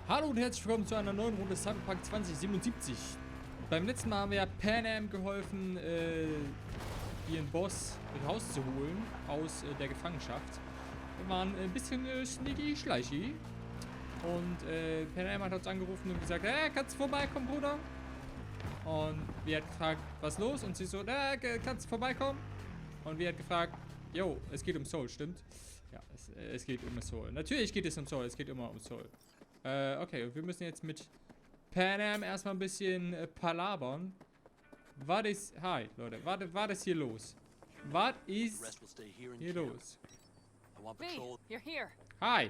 Hallo und herzlich willkommen zu einer neuen Runde Cyberpunk 2077. Beim letzten Mal haben wir ja Pan Am geholfen, ihren Boss rauszuholen aus der Gefangenschaft. Wir waren ein bisschen sneaky schleichi. Und Pan Am hat uns angerufen und gesagt, kannst du vorbeikommen, Bruder? Und wir hat gefragt, was los? Und sie so, kannst du vorbeikommen? Und wir hat gefragt, jo, es geht um Soul, stimmt? Ja, es geht um Soul. Natürlich geht es um Soul, es geht immer um Soul. Okay, und wir müssen jetzt mit Pan Am erstmal ein bisschen palabern. Was ist... Hi, Leute. Was ist hier los? Was ist hier los? V, you're here. Hi.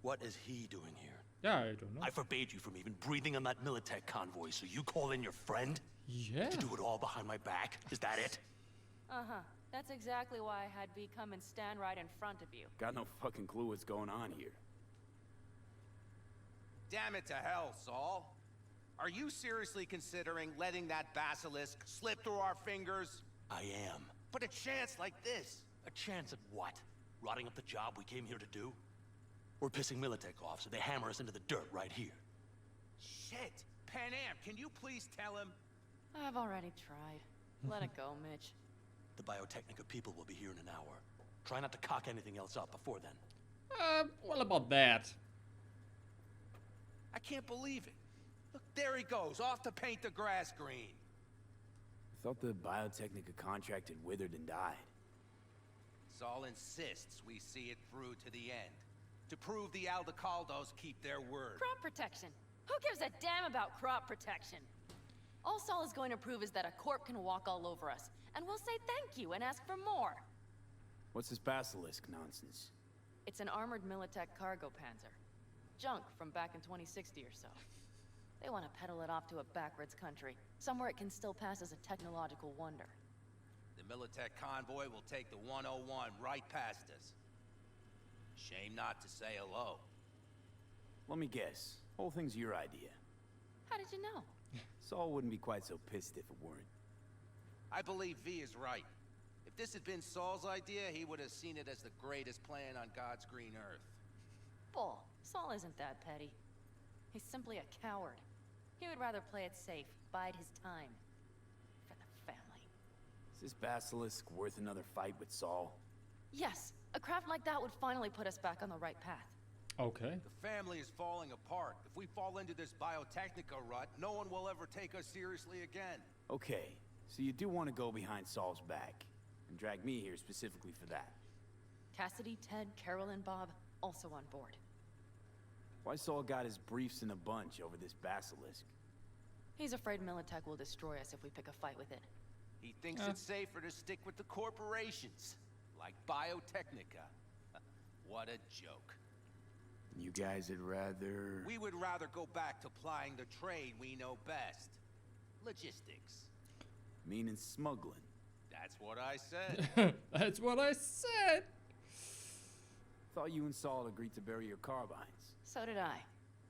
What is he doing here? Yeah, I don't know. I forbade you from even breathing on that Militech convoy, so you call in your friend? Yeah. To do it all behind my back? Is that it? Uh-huh. That's exactly why I had V come and stand right in front of you. Got no fucking clue what's going on here. Damn it to hell, Saul. Are you seriously considering letting that basilisk slip through our fingers? I am. But a chance like this. A chance at what? Rotting up the job we came here to do? We're pissing Militech off, so they hammer us into the dirt right here. Shit. Pan Am, can you please tell him? I've already tried. Let it go, Mitch. The Biotechnica people will be here in an hour. Try not to cock anything else up before then. What about that? I can't believe it. Look, there he goes, off to paint the grass green. I thought the Biotechnica contract had withered and died. Saul insists we see it through to the end. To prove the Aldecaldos keep their word. Crop protection. Who gives a damn about crop protection? All Saul is going to prove is that a corp can walk all over us, and we'll say thank you and ask for more. What's this basilisk nonsense? It's an armored Militech cargo panzer. Junk from back in 2060 or so. They want to peddle it off to a backwards country, somewhere it can still pass as a technological wonder. The Militech convoy will take the 101 right past us. Shame not to say hello. Let me guess. Whole thing's your idea. How did you know? Saul wouldn't be quite so pissed if it weren't. I believe V is right. If this had been Saul's idea, he would have seen it as the greatest plan on God's green earth. Bull. Saul isn't that petty. He's simply a coward. He would rather play it safe, bide his time. For the family. Is this basilisk worth another fight with Saul? Yes, a craft like that would finally put us back on the right path. Okay. The family is falling apart. If we fall into this Biotechnica rut, no one will ever take us seriously again. Okay, so you do want to go behind Saul's back. And drag me here specifically for that. Cassidy, Ted, Carol, and Bob also on board. Why Saul got his briefs in a bunch over this basilisk? He's afraid Militech will destroy us if we pick a fight with it. He thinks it's safer to stick with the corporations, like Biotechnica. What a joke. You guys would rather... We would rather go back to plying the trade we know best. Logistics. Meaning smuggling. That's what I said. That's what I said. Thought you and Saul agreed to bury your carbines. So did I.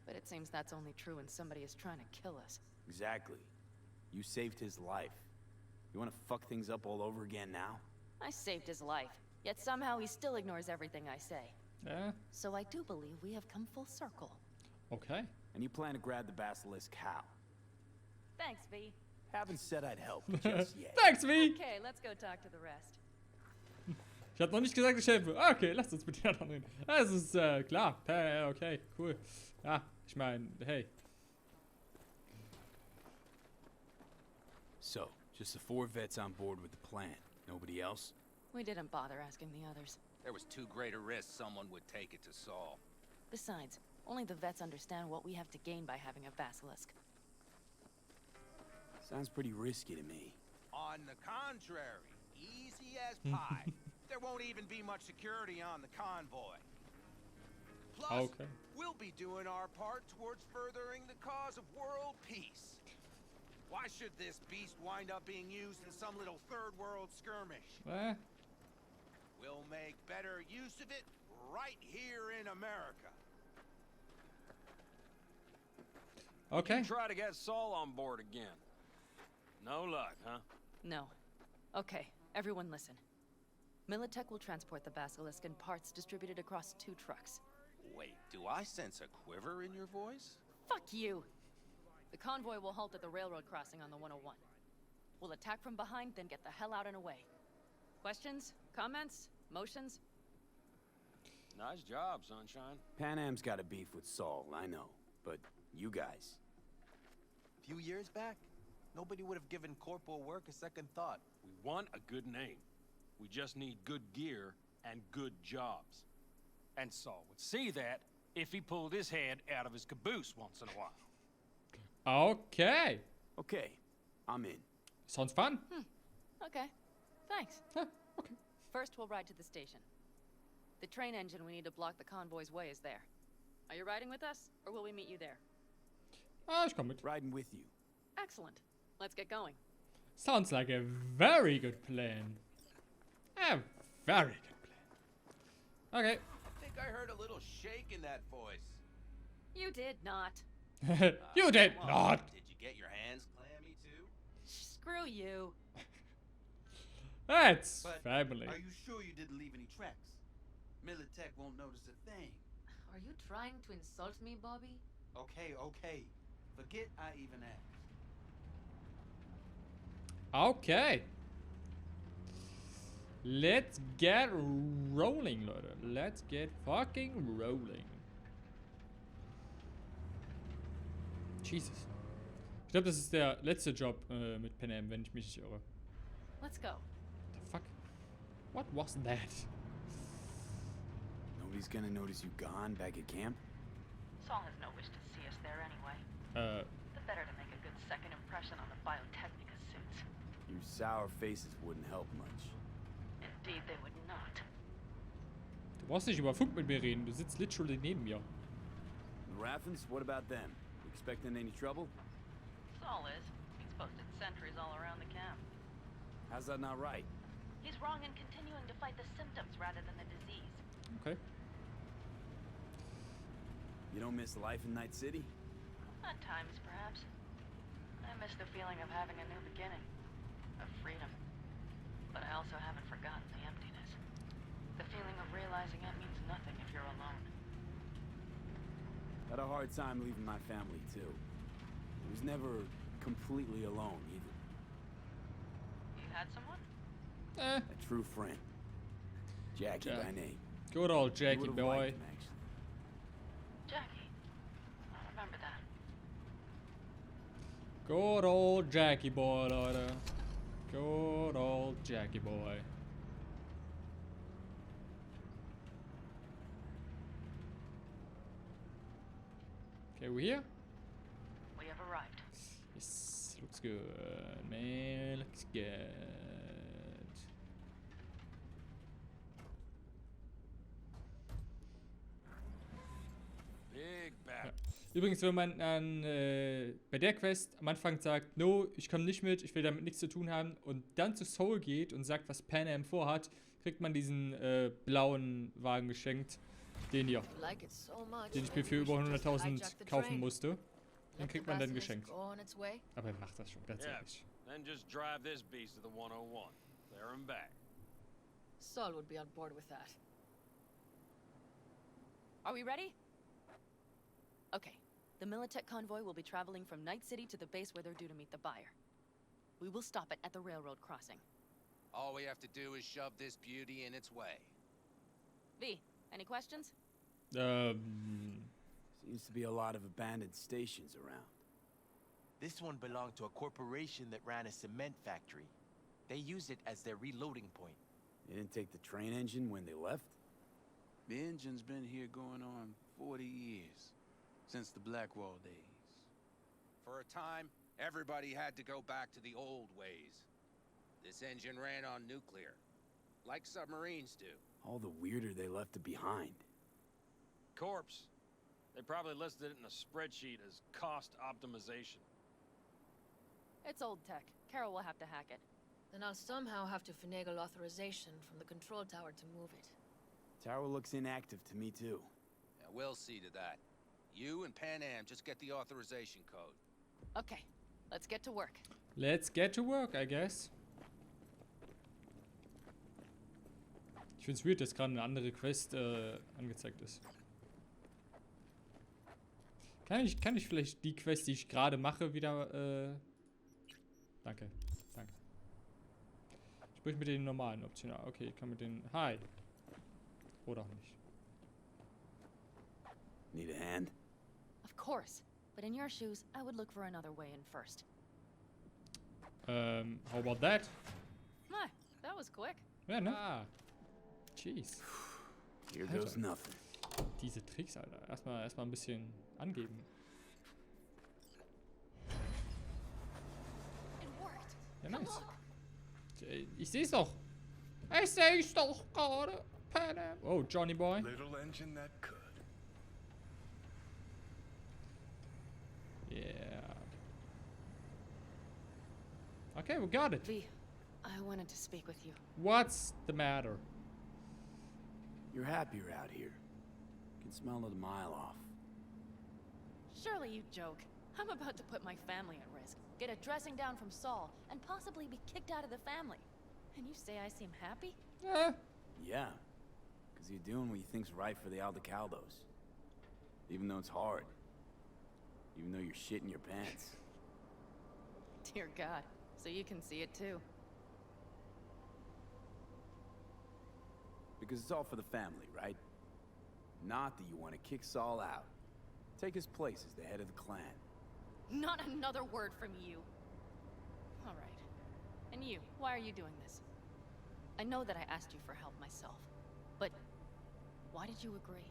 But it seems that's only true when somebody is trying to kill us. Exactly. You saved his life. You want to fuck things up all over again now? I saved his life, yet somehow he still ignores everything I say. Yeah. So I do believe we have come full circle. Okay. And you plan to grab the basilisk how? Thanks, V. Haven't said I'd help just yet. Thanks, V. Okay, let's go talk to the rest. Ich hab noch nicht gesagt, ich helfe. Okay, lasst uns mit den anderen reden. Das ist klar. Okay, cool. Ja, ich meine, hey. So, just the 4 vets on board with the plan. Nobody else? We didn't bother asking the others. There was too great a risk someone would take it to Saul. Besides, only the vets understand what we have to gain by having a basilisk. Sounds pretty risky to me. On the contrary, easy as pie. There won't even be much security on the convoy. Plus, Okay. we'll be doing our part towards furthering the cause of world peace. Why should this beast wind up being used in some little third world skirmish? We'll make better use of it right here in America. Okay. Try to get Saul on board again. No luck, huh? No. Okay, everyone listen. Militech will transport the basilisk in parts distributed across 2 trucks. Wait, do I sense a quiver in your voice? Fuck you! The convoy will halt at the railroad crossing on the 101. We'll attack from behind, then get the hell out and away. Questions? Comments? Motions? Nice job, Sunshine. Pan Am's got a beef with Saul, I know. But you guys... A few years back, nobody would have given corporal work a second thought. We want a good name. We just need good gear and good jobs. And Saul would see that if he pulled his head out of his caboose once in a while. Okay. Okay, I'm in. Sounds fun. Okay. Thanks. Huh, okay. First, we'll ride to the station. The train engine we need to block the convoy's way is there. Are you riding with us, or will we meet you there? Ich komm mit. Riding with you. Excellent. Let's get going. Sounds like a very good plan. A very good plan. Okay. I think I heard a little shake in that voice. You did not. You did Come on, not. Did you get your hands clammy too? Screw you. That's But family. Are you sure you didn't leave any tracks? Militech won't notice a thing. Are you trying to insult me, Bobby? Okay, okay. Forget I even asked. Okay. Let's get rolling, Leute. Let's get fucking rolling. Jesus. Ich glaube, das ist der letzte Job mit Pan Am, wenn ich mich nicht irre. Let's go. The fuck? What was that? Nobody's gonna notice you gone back at camp? Saul has no wish to see us there anyway. The better to make a good second impression on the Biotechnica suits. Your sour faces wouldn't help much. Indeed, they would not. Du brauchst nicht über Funk mit mir reden. Du sitzt literally neben mir. The Raffens, what about them? You expecting any trouble? Saul is. He's posted sentries all around the camp. How's that not right? He's wrong in continuing to fight the symptoms rather than the disease. Okay. You don't miss life in Night City? At times, perhaps. I miss the feeling of having a new beginning. Of freedom. But I also haven't forgotten the emptiness. The feeling of realizing it means nothing if you're alone. Had a hard time leaving my family, too. I was never completely alone, either. You had someone? Eh. A true friend. Jackie Yeah. by name. Good old You Jackie would've boy. liked him, actually. Jackie. I remember that. Good old Jackie boy, Leute. Good old Jackie boy. Okay, we're here? We have arrived. Yes, looks good, man. Looks good. Big bat. Übrigens, wenn man bei der Quest am Anfang sagt, no, ich komme nicht mit, ich will damit nichts zu tun haben, und dann zu Soul geht und sagt, was Pan Am vorhat, kriegt man diesen blauen Wagen geschenkt. Den hier. Den ich mir für über 100.000 kaufen musste. Den kriegt man dann geschenkt. Aber er macht das schon, ganz ehrlich. Then just drive this beast to the 101. There and back. Saul would be on board with that. Are we ready? Okay. The Militech convoy will be traveling from Night City to the base where they're due to meet the buyer. We will stop it at the railroad crossing. All we have to do is shove this beauty in its way. V, any questions? Seems to be a lot of abandoned stations around. This one belonged to a corporation that ran a cement factory. They used it as their reloading point. They didn't take the train engine when they left? The engine's been here going on 40 years. Since the Blackwall days. For a time, everybody had to go back to the old ways. This engine ran on nuclear, like submarines do. All the weirder they left it behind. Corpse. They probably listed it in a spreadsheet as cost optimization. It's old tech. Carol will have to hack it. Then I'll somehow have to finagle authorization from the control tower to move it. Tower looks inactive to me, too. Yeah, we'll see to that. You and Pan Am just get the authorization code. Okay, let's get to work. Let's get to work, I guess. Ich find's weird, dass gerade eine andere Quest angezeigt ist. Kann ich vielleicht die Quest, die ich gerade mache, wieder, Danke. Sprich mit den normalen optional. Okay, ich kann mit den... Hi. Oder auch nicht. Need a hand? Of course. But in your shoes, I would look for another way in first. How about that? My, that was quick. Ja, ne? Ah. Jeez. Here goes nothing. Diese Tricks, Alter. Erstmal ein bisschen angeben. It worked. Ja, nice. Ich seh's doch. Ich seh's doch gerade. Oh, Johnny Boy. Little engine that could. Yeah. Okay, we got it. V, I wanted to speak with you. What's the matter? You're happier out here. You can smell it a mile off. Surely you joke. I'm about to put my family at risk, get a dressing down from Saul, and possibly be kicked out of the family. And you say I seem happy? Yeah. Because you're doing what you think's right for the Aldecaldos. Even though it's hard. Even though you're shitting your pants. Dear God. So you can see it too. Because it's all for the family, right? Not that you want to kick Saul out. Take his place as the head of the clan. Not another word from you. All right. And you, why are you doing this? I know that I asked you for help myself, but why did you agree?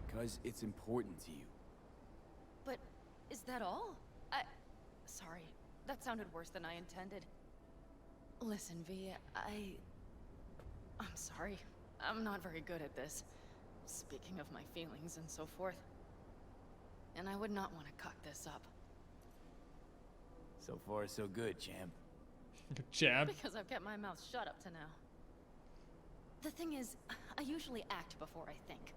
Because it's important to you. But is that all? Sorry, that sounded worse than I intended. Listen, V, I'm sorry. I'm not very good at this. Speaking of my feelings and so forth. And I would not want to cock this up. So far, so good, champ. Champ? Because I've kept my mouth shut up to now. The thing is, I usually act before I think.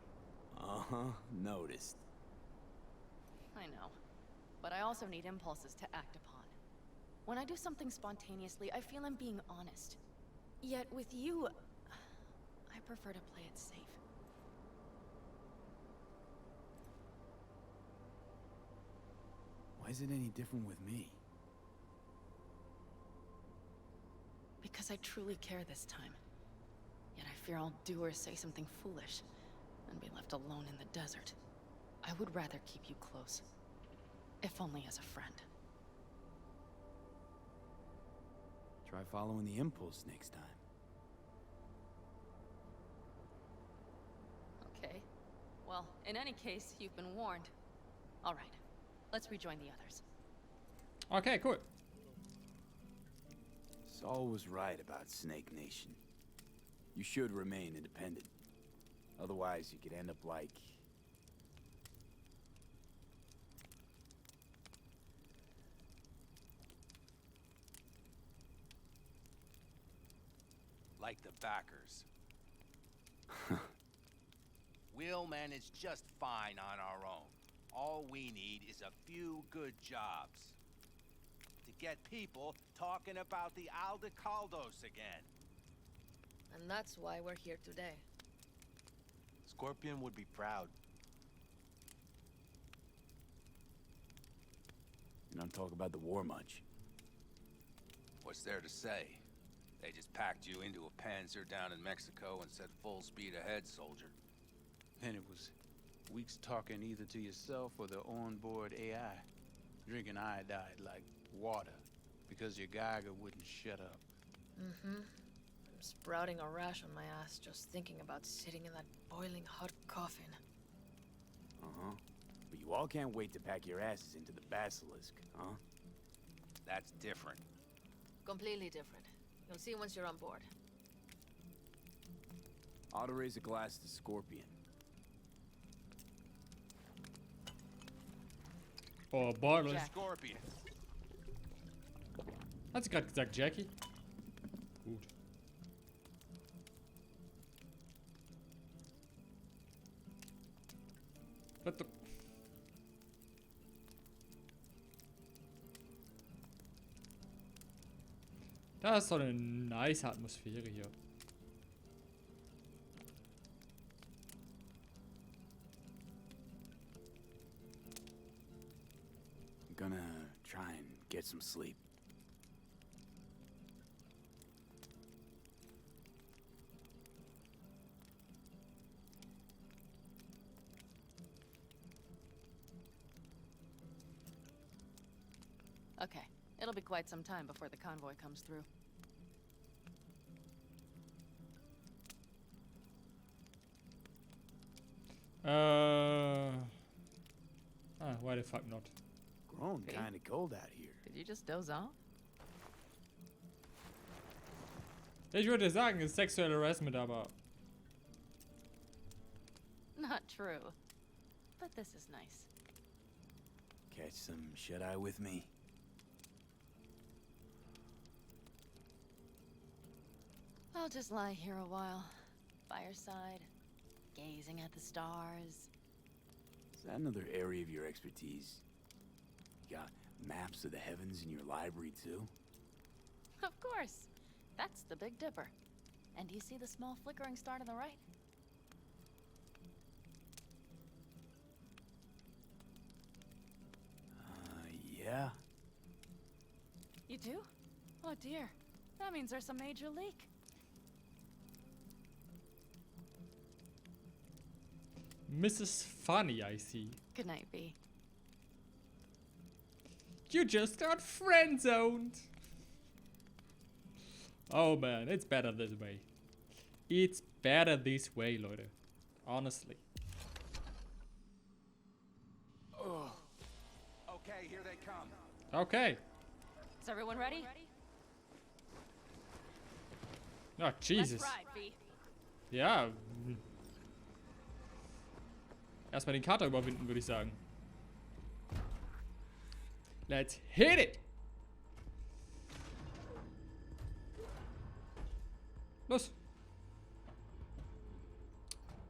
Uh-huh, noticed. I know. But I also need impulses to act upon. When I do something spontaneously, I feel I'm being honest. Yet with you, I prefer to play it safe. Why is it any different with me? Because I truly care this time. Yet I fear I'll do or say something foolish and be left alone in the desert. I would rather keep you close. If only as a friend. Try following the impulse next time. Okay. Well, in any case, you've been warned. All right. Let's rejoin the others. Okay, cool. Saul was right about Snake Nation. You should remain independent. Otherwise, you could end up like... Like the backers. We'll manage just fine on our own. All we need is a few good jobs. To get people talking about the Aldecaldos again. And that's why we're here today. Scorpion would be proud. You don't talk about the war much. What's there to say? They just packed you into a Panzer down in Mexico and said full speed ahead, soldier. And it was weeks talking either to yourself or the onboard AI. Drinking iodide like water because your Geiger wouldn't shut up. Mm-hmm. I'm sprouting a rash on my ass just thinking about sitting in that boiling hot coffin. Uh-huh. But you all can't wait to pack your asses into the Basilisk, huh? That's different. Completely different. You'll see once you're on board. Ought to raise a glass to Scorpion. Oh, Bartley. Scorpion. Hat sie gerade gesagt, Jackie? Gut. What the... Das ist doch eine nice Atmosphäre hier. get some sleep. Okay, it'll be quite some time before the convoy comes through. Why the fuck not? Grown kind of cold out here. Did you just doze off? Ich würde sagen, es ist sexuelle Harassment, aber... Not true. But this is nice. Catch some shut-eye with me? I'll just lie here a while. Fireside. Gazing at the stars. Is that another area of your expertise? You got maps of the heavens in your library, too? Of course. That's the Big Dipper. And do you see the small flickering star to the right? Yeah. You do? Oh dear. That means there's some major leak. Mrs. Funny, I see. Good night, B. You just got friend-zoned. Oh man, it's better this way. It's better this way, Leute. Honestly. Oh. Okay, here they come. Okay. Is everyone ready? Oh, Jesus. Let's ride, B. Ja. Erstmal den Kater überwinden, würde ich sagen. Let's hit it! Los!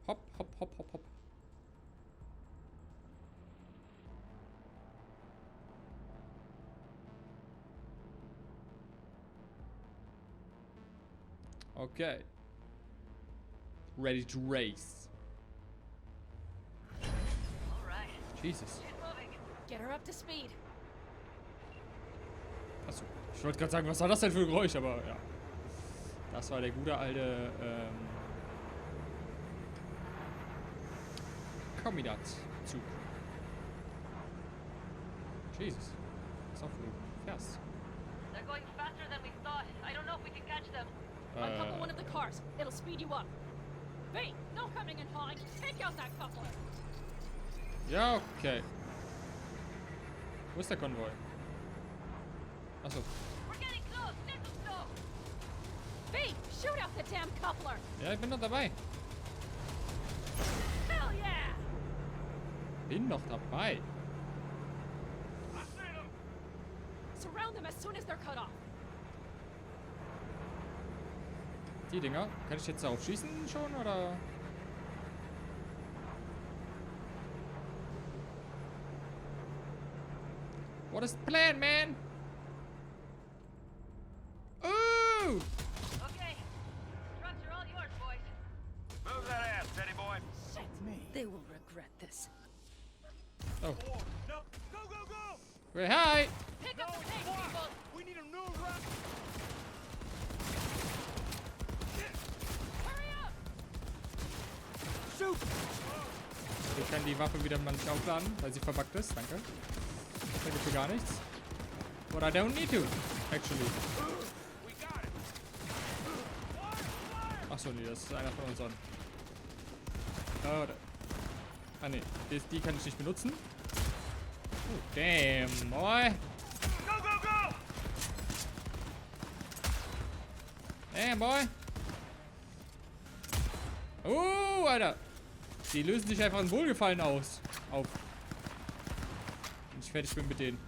Hopp, hopp, hopp, hopp, hopp. Okay. Ready to race. All right. Jesus. Get her up to speed. Achso. Ich wollte gerade sagen, was war das denn für ein Geräusch, aber ja. Das war der gute alte Kombinat-Zug. Jesus. Pass auf, wo du fährst. They're going faster than we thought. I don't know if we can catch them. Uncouple one of the cars. It'll speed you up. B, no coming and hawing. Take out that coupler. Ja, okay. Wo ist der Konvoi? Achso. We're getting close. Little slow. B, shoot out the damn coupler. Ja, ich bin noch dabei. Hell yeah. Bin noch dabei. Surround them as soon as they're cut off. Die Dinger. Kann ich jetzt darauf schießen schon, oder? What is the plan, man? Ooh! Okay. Trucks are all yours, boys. Move that ass, Teddy boy. Shit. They will regret this. Oh. No, go, go, go! Wait, hi! Pick up the pace, people. We need a new route. Hurry up. Shoot! Ich kann die Waffe wieder mal nicht aufladen, weil sie verbuggt ist. Danke. Danke für gar nichts. But I don't need to, actually. We got it. Achso, nee, das ist einer von unseren. Oh, da. Ah, nee. Die kann ich nicht benutzen. Oh, damn, boy. Go, go, go! Damn, boy. Oh, Alter. Die lösen sich einfach in Wohlgefallen auf. Wenn ich fertig bin mit denen.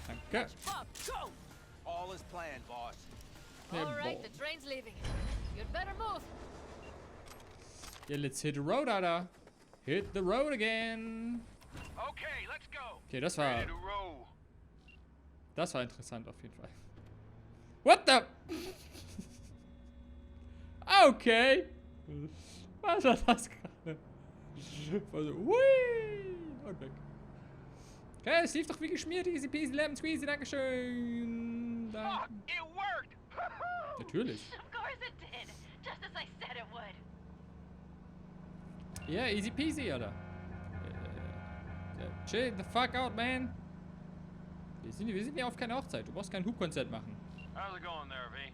Danke. Bob, go. All is planned, boss. Yeah, All right, boy. the train's leaving. You'd better move. Yeah, let's hit the road, Alter. Hit the road again. Okay, let's go. Okay, das war Ready to roll. interessant auf jeden Fall. What the? Okay. Was war das gerade? Also, hui. Und weg. Okay, es lief doch wie geschmiert. Easy peasy, lemon squeezy. Dankeschön. Fuck, it worked! Natürlich. Of course it did. Just as I said it would. Yeah, easy peasy, Alter. Chill the fuck out, man. Wir sind ja auf keiner Hochzeit. Du brauchst kein Hubkonzert machen. How's it going there, V?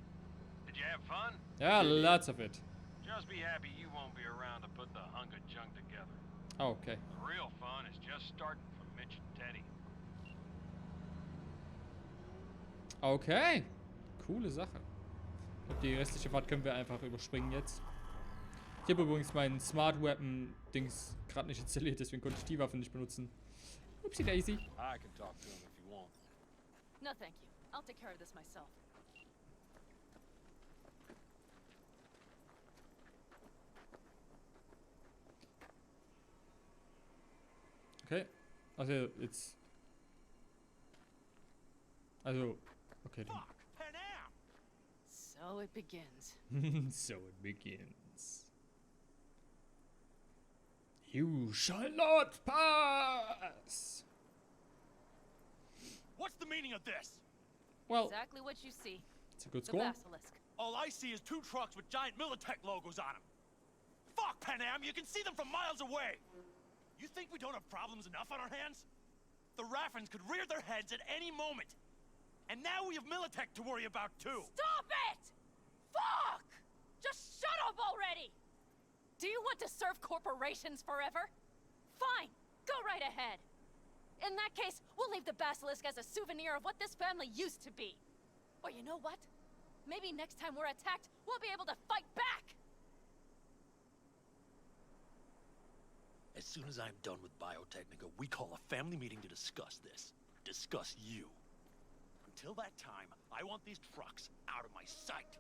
Did you have fun? Ja, lots of it. Just be happy you won't be around to put the hunk of junk together. Oh, okay. The real fun is just starting for Mitch and Teddy. Okay. Coole Sache. Ich glaube, die restliche Fahrt können wir einfach überspringen jetzt. Ich habe übrigens meinen Smart Weapon-Dings gerade nicht installiert, deswegen konnte ich die Waffe nicht benutzen. Upsi daisy. I can talk to him if you want. No, thank you. I'll take care of this myself. Okay. Also, jetzt. Also, okay. Fuck, Panam! So it begins. So it begins. You shall not pass! What's the meaning of this? Well, Exactly what you see. it's a good The score. basilisk. All I see is 2 trucks with giant Militech logos on them. Fuck, Panam, you can see them from miles away. You think we don't have problems enough on our hands? The Raffens could rear their heads at any moment. And now we have Militech to worry about too. Stop it! Fuck! Just shut up already! Do you want to serve corporations forever? Fine, go right ahead. In that case, we'll leave the basilisk as a souvenir of what this family used to be. Or you know what? Maybe next time we're attacked, we'll be able to fight back! As soon as I'm done with Biotechnica, we call a family meeting to discuss this. Discuss you. Until that time, I want these trucks out of my sight.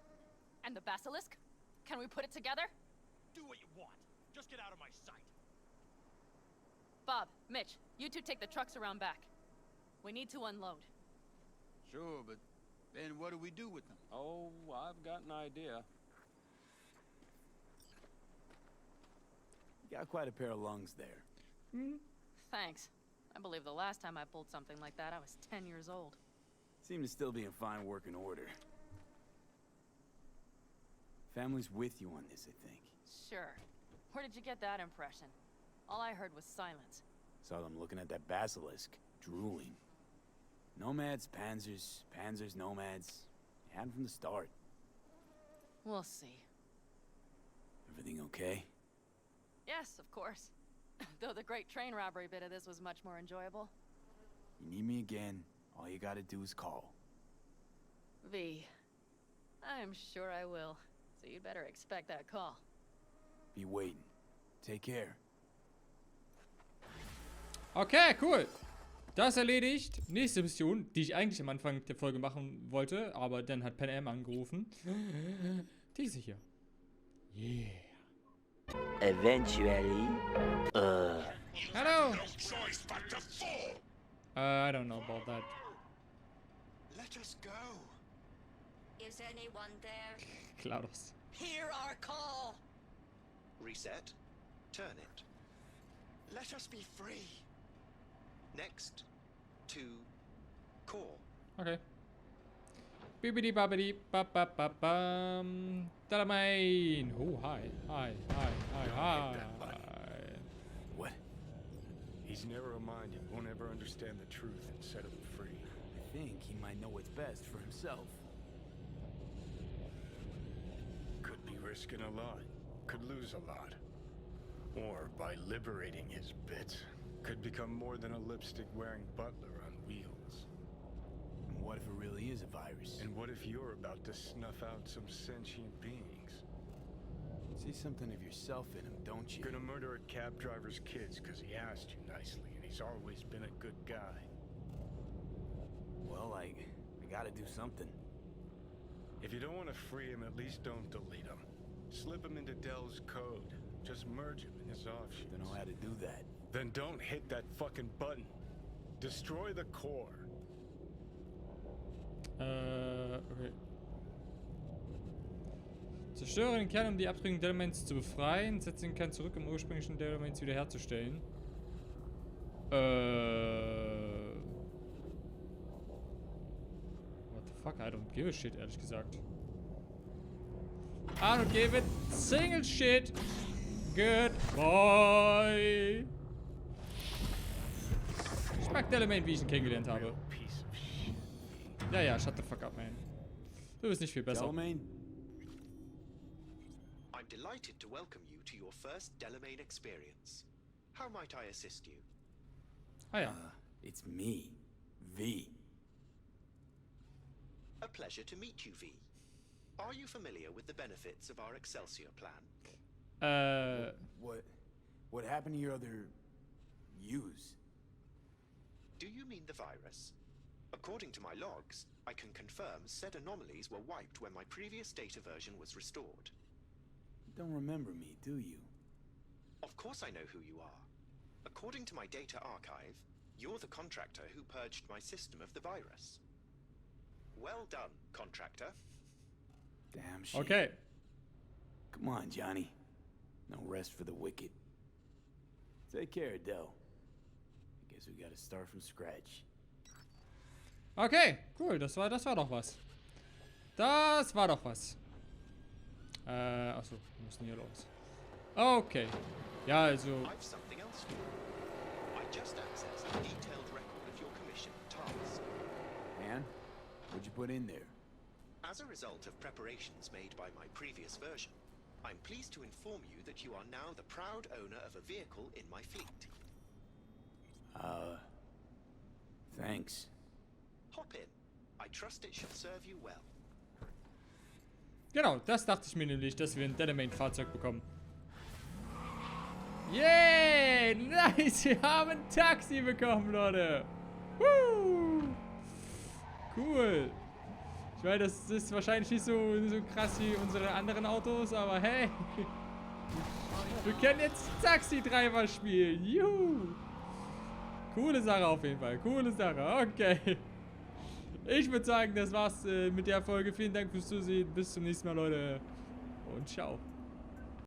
And the basilisk? Can we put it together? Do what you want. Just get out of my sight. Bob, Mitch, you two take the trucks around back. We need to unload. Sure, but then what do we do with them? Oh, I've got an idea. You got quite a pair of lungs there. Thanks. I believe the last time I pulled something like that, I was 10 years old. Seem to still be in fine working order. Family's with you on this, I think. Sure. Where did you get that impression? All I heard was silence. Saw them looking at that basilisk, drooling. Nomads, panzers, panzers, nomads. You had 'em from the start. We'll see. Everything okay? Yes, of course. Though the great train robbery bit of this was much more enjoyable. You need me again, all you gotta do is call. V. I'm sure I will. So you'd better expect that call. Be waiting. Take care. Okay, cool. Das erledigt. Nächste Mission, die ich eigentlich am Anfang der Folge machen wollte, aber dann hat Pan Am angerufen. Diese hier. Yeah. Eventually, Hello. I don't know about that. Let us go. Is anyone there? GLaDOS. Hear our call! Reset. Turn it. Let us be free. Next. To core. Okay. Bibidi babidi babababam. Dalamain. Oh, hi. Hi. What? He's narrow-minded, won't ever understand the truth and set him free. I think he might know what's best for himself. Could be risking a lot, could lose a lot. Or by liberating his bits, could become more than a lipstick-wearing butler on wheels. And what if it really is a virus? And what if you're about to snuff out some sentient beings? See something of yourself in him, don't you? Gonna murder a cab driver's kids because he asked you nicely, and he's always been a good guy. Well, I gotta do something. If you don't want to free him, at least don't delete him. Slip him into Dell's code. Just merge him in his offshoots. Don't know how to do that. Then don't hit that fucking button. Destroy the core. Okay. Zerstöre den Kern, um die abtrünnigen Delamains zu befreien. Setze den Kern zurück, um ursprünglichen Delamains wiederherzustellen. Fuck, I don't give a shit, ehrlich gesagt. I don't give a single shit. Goodbye. Ich mag Delamain, wie ich ihn kennengelernt habe. Ja, ja, shut the fuck up, man. Du bist nicht viel besser. Delamain? I'm delighted to welcome you to your first Delamain experience. How might I assist you? Ah ja. It's me, V. A pleasure to meet you, V. Are you familiar with the benefits of our Excelsior plan? What happened to your other use? Do you mean the virus? According to my logs, I can confirm said anomalies were wiped when my previous data version was restored. You don't remember me, do you? Of course I know who you are. According to my data archive, you're the contractor who purged my system of the virus. Well done, contractor. Damn shit. Okay. Come on, Johnny. No rest for the wicked. Take care, Del. I guess we gotta start from scratch. Okay, cool. Das war doch was. Das war doch was. Achso, wir müssen hier los. Okay. Ja, also. I've something else for you. I just accessed a detailed record of your commission task. And? What'd you put in there? As a result of preparations made by my previous version, I'm pleased to inform you that you are now the proud owner of a vehicle in my fleet. Thanks. Hop in. I trust it shall serve you well. Genau, das dachte ich mir nämlich, dass wir ein Delamain-Fahrzeug bekommen. Yay! Nice! Wir haben ein Taxi bekommen, Leute! Woo! Cool! Ich meine, das ist wahrscheinlich nicht so krass wie unsere anderen Autos, aber hey! Wir können jetzt Taxi-Driver spielen! Juhu! Coole Sache auf jeden Fall, coole Sache, okay. Ich würde sagen, das war's mit der Folge. Vielen Dank fürs Zusehen. Bis zum nächsten Mal, Leute. Und ciao.